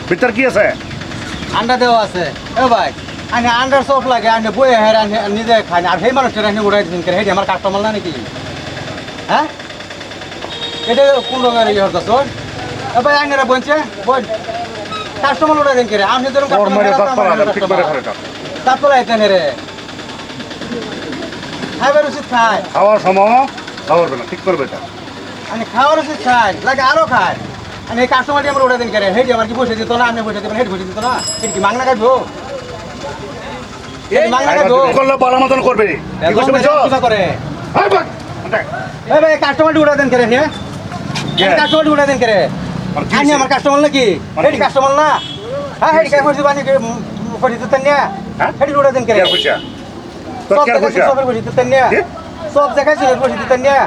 ভিতর কি আছে? আন্ডা দেওয়া আছে। এ ভাই আনে আন্ডার সব লাগে আনে বয়ে হের আনে নিজে খায় না আর সেই মানুষটা আনে উড়াই দিন করে হেডি আমার কাস্টমার না নাকি হ্যাঁ এটা কোন রঙের ইয়ে হতো তোর এ ভাই আইনারা বলছে বল কাস্টমার উড়াই দিন করে আমি ধরুন তারপরে এখানে রে খাইবার উচিত খায় খাওয়ার সময় খাওয়ার না ঠিক করবে এটা আমি খাওয়ার উচিত খাই লাগে আরো খায় আমি এই কাস্টমারটি আমার উড়াই দিন করে হেডি আমার কি পয়সা দিত না আমি পয়সা দিবেন হেডি পয়সা দিত না এটা কি মাংনা কাটবো এই মাংনা কাটবো করলে ভালো মতন করবে কি করে ভাই কাস্টমারটি উড়াই দেন করে হ্যাঁ কাস্টমারটি উড়াই দেন করে আনি আমার কাস্টমার নাকি হেডি কাস্টমার না হ্যাঁ হেডি কাই পয়সা বানি পয়সা দিতেন না হেডি উড়াই দেন করে পয়সা সব জায়গায় সবের পয়সা দিতেন না সব জায়গায় সবের পয়সা দিতেন না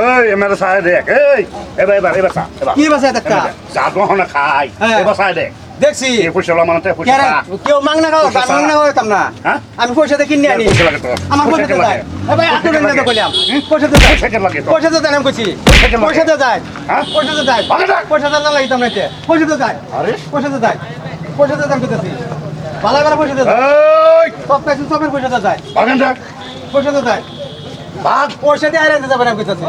এই এমএলএ সাহেব দেখ এই এবার কি বাসা দেখা যা গহনা খাই এবার সাহেব দেখ দেখছি এই পয়সা লামানতে পয়সা কেউ মাংনা খাও মাংনা খাওয়াতাম না আমি পয়সা দিয়ে কিনে আনি আমার পয়সা দিয়ে যায় ভাই আটু টাকা দিয়ে কইলাম পয়সা দিয়ে যায় পয়সা দিয়ে যায় আমি কইছি পয়সা দিয়ে যায় পয়সা দিয়ে যায় পয়সা দিয়ে লাগাইতাম না এতে পয়সা দিয়ে যায় আরে পয়সা দিয়ে যায় পয়সা দিয়ে দাম কইতাছি ভালো ভালো পয়সা দিয়ে যায় এই সব কাছে সবের পয়সা দিয়ে যায় বাগান দেখ পয়সা দিয়ে যায় ভাগ পয়সা দিয়ে আইরা যাবে আমি কইতাছি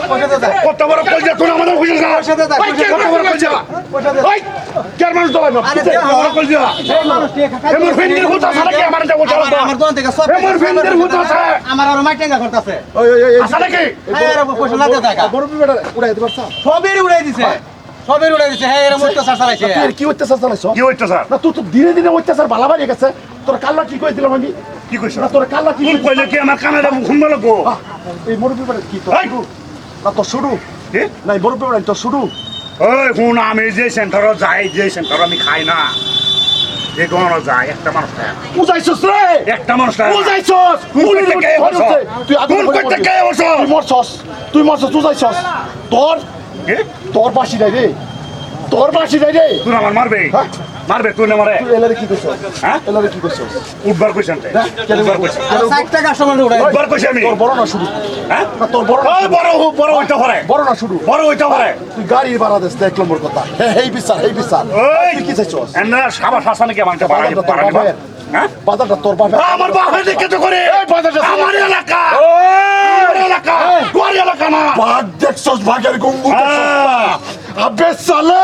পয়সা দিয়ে যায় কত বড় কইজা তোর আমাদের পয়সা যা পয়সা দিয়ে যায় কত বড় কইজা পয়সা দিয়ে ওই কেন মানুষ দলাই না আরে বড় কইজা এই মানুষ কে খায় এমন ফিন্দির হুতা সারা কি আমার দেব চলো আমার দোকান থেকে সব এমন ফিন্দির হুতা আছে আমার আর মাইটেঙ্গা করতেছে আসলে কি হ্যাঁ পয়সা না দেয় টাকা বড় বিবেটা উড়াই দিতে পারছ সবের উড়াই দিছে সবের উড়াই দিছে হ্যাঁ এরা মুক্ত চালাইছে তুই কি অত্যাচার চালাইছ কি হইতো স্যার না তুই তো ধীরে ধীরে অত্যাচার বালা বাড়িয়ে গেছে তোর কাল্লা কি কই দিলাম আমি কি কইছ না তোর কাল্লা কি কোন কইলে কি আমার কানে দেব খুন বলবো এই বড় বিবেটা কি তোর এই! না তোর শুরু কি না বড় বিবেটা তোর শুরু ওই কোন আমি যে সেন্টারে যাই যে সেন্টারে আমি খাই না যে কোন যায় একটা মানুষ খায় বুঝাইছস রে একটা মানুষ খায় বুঝাইছস তুই কোন কইতে কে বসছ তুই মরছস বুঝাইছস তোর কি তোর বাসি নাই রে তোর বাসি নাই রে তুই আমার মারবে মারবে তুই না মারে তুই এলারে কি কইছস হ্যাঁ এলারে কি কইছস উঠবার কইছেন উঠবার কইছেন 60 টাকা সমান উড়াই উঠবার কইছি আমি তোর বড় না শুরু হ্যাঁ না তোর বড় না ওই বড় হইতে পারে বড় না শুরু বড় হইতে পারে তুই গাড়ি ভাড়া দিস এক নম্বর কথা হেই বিচার ওই তুই কি চাইছস এন্না সাবা শাসনে কি আমাকে বাড়াই বাড়াই হ্যাঁ বাজারটা তোর বাপে আমার বাপের দিকে তো করে এই বাজারটা আমার এলাকা আমার এলাকা তোর এলাকা না বাঘ দেখছস বাঘের গঙ্গু আবে সালে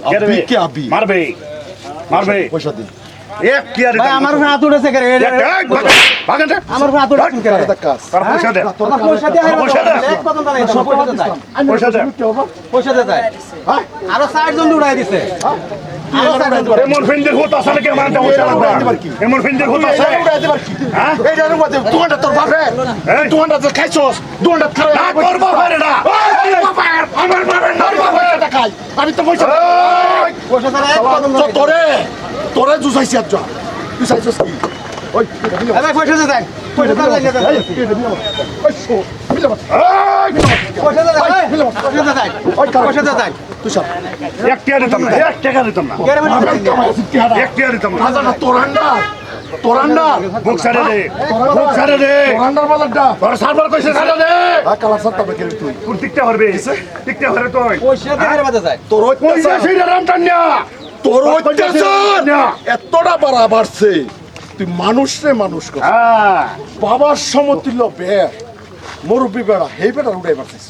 আবি কে আবি মারবে মারবে পয়সা দি এক কি আর ভাই আমার হাত উড়েছে করে ভাগেন আমার হাত উড়েছে করে কাজ তার পয়সা দে আমার পয়সা দিয়ে পয়সা দে। এক কত টাকা এটা পয়সা দিয়ে যায় পয়সা দে। পয়সা দিয়ে যায় হ্যাঁ আরো 60 জন উড়াই দিছে আরো 60 জন এমন ফিন্দের হতো আসলে কি আমার পয়সা লাগবে এমন ফিন্দের হতো আছে হ্যাঁ এই জানো মতে দোকানটা তোর বাপে এই দোকানটা তো খাইছস দোকানটা না তোর বাপের না আমার বাপের না পয়সা খাই আমি তো পয়সা পয়সা দিয়ে এক কত তো তোরে তোরে জুসাইছি আজ তুই চাইছস কি ওই ভাই পয়সা দিয়ে যায় পয়সা দিয়ে যায় পয়সা দিয়ে যায় পয়সা দিয়ে যায় তুই সব এক টাকা দিতাম না এক টাকা দিতাম না কেরে মানে এক টাকা দিতাম না বাজারটা তোর আন্ডার বুক সারে দে তোর আন্ডার বাজারটা তোর সার্ভার কইছে সারে দে কালার সারটা বেকে তুই তুই টিকতে পারবে টিকতে পারে তুই পয়সা দিয়ে কেরে বাজে যায় তোর কইছে অত্যাচার সেই রামটান না তোর অত্যাচার এতটা বাড়া বাড়ছে তুই মানুষ রে মানুষ কর হ্যাঁ বাবার সমতুল্য বের মুরব্বী বেড়া হেই বেড়া উড়াই পারছিস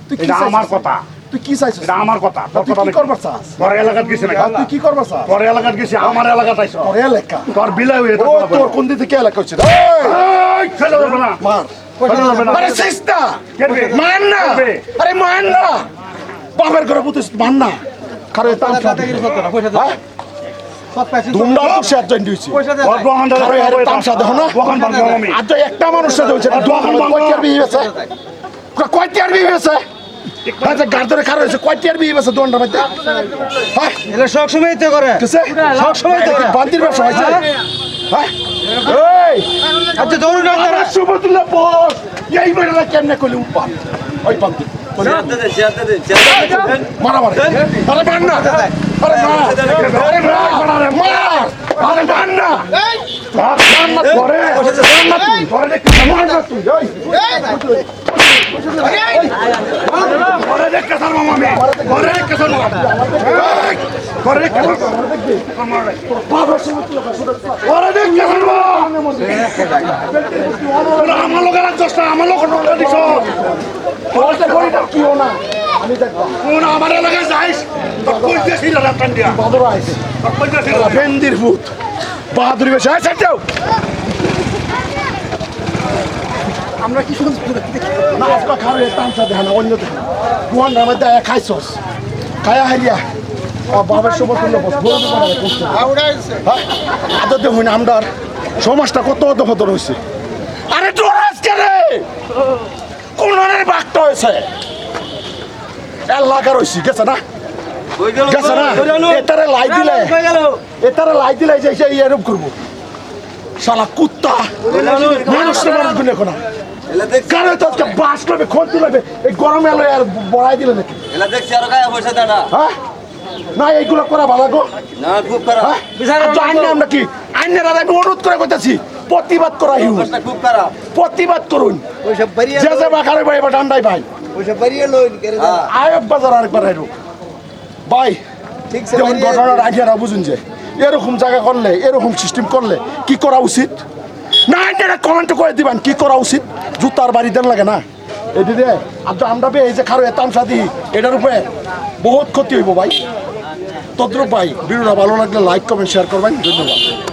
তুই কি এটা আমার কথা তুই কি চাইছিস এটা আমার কথা তোর তুই কথা কি করবার চাস তোর এলাকাত গেছি না তুই কি করবার চাস তোর এলাকাত গেছি আমার এলাকাত আইছ তোর এলাকা তোর বিলাই হয়ে ও তোর কোন দিকে কে এলাকা হচ্ছে এই ছেলে হবে না মার ছেলে হবে না আরে সিস্তা কেটবে মান না আরে মান না বাবার ঘরে পুতিস মান না কারণ তাম দাদা গিরি সত্তর পয়সা দিয়ে সব পাইছি দুমডা পুষে আর জয়েন দিয়েছি পয়সা দিয়ে তোর যায় বহন আরে আরে তামসা দেখো না বহন বানবো আমি আজ তো একটা মানুষ সাথে হয়েছে দোকান কয়টার বিয়ে হয়েছে কয়টার বিয়ে হয়েছে আচ্ছা গাড় ধরে খারাপ হয়েছে কয়টার বিয়ে হয়েছে দোকানটার মধ্যে হ্যাঁ এলে সব সময় তো করে কিসে সব সময় তো করে বান্দির ব্যবসা হয়েছে হ্যাঁ এই আচ্ছা দৌড়ুন আরে সুবতুল্লাহ বস এই বেড়া কেমনে কইলে উঠবা ওই বান্দি মারা মারা আরে মান না আরে না আরে না আরে মার আরে মান না তোর না করে তোর না তুই তোর দেখতে মার না তুই ওরে কেমন ওরে দেখ কেমন আমার লোকের রাখছস না আমার লোক দিছ কিও না আমি দেখবো কোন আমার এলাকায় যাইস তো কই দিয়েছিল রাতান দিয়া বাদর আইছে তো কই দিয়েছিল বেন্দির ভূত বাহাদুরি বেশি আছে যাও আমরা কি শুনছি না আজকে খাবে তামসা দেখে না অন্য দেখে কোন রামে দেয় খাইছস খায়া হাইলিয়া বাবার সব তুলে বস বলতে পারে কষ্ট হ্যাঁ আদর দেখুন আমরার সমাজটা কত অধপতন হয়েছে আরে ডরাস রে কোন বাঘটা হয়েছে এলাকার হয়েছি গেছে না গেছে না এটারে লাই দিলে এটারে লাই দিলে যে এরকম করবো শালা কুত্তা মানুষ গুনে কোনা কারণ তো আজকে বাস করবে খন্তি লাগবে এই গরমে এলো আর বড়াই দিলে নাকি হ্যাঁ না এইগুলো করা ভালো গো আমরা কি আইনের আমি অনুরোধ করে করতেছি প্রতিবাদ করা হিউ প্রতিবাদ করুন যে যে বাকারে ভাই এবার ডান্ডাই ভাই আয়ব বাজার আরেকবার আইরো ভাই যখন ঘটনার আইডিয়ারা বুঝুন যে এরকম জায়গা করলে এরকম সিস্টেম করলে কি করা উচিত না আইনের কমেন্ট করে দিবেন কি করা উচিত জুতার বাড়ি দেন লাগে না এটি রে আমরা এই যে খারো তামসা দিই এটার উপরে বহুত ক্ষতি হইব ভাই তদ্রুপ ভাই ভিডিওটা ভালো লাগলে লাইক কমেন্ট শেয়ার করবেন ধন্যবাদ।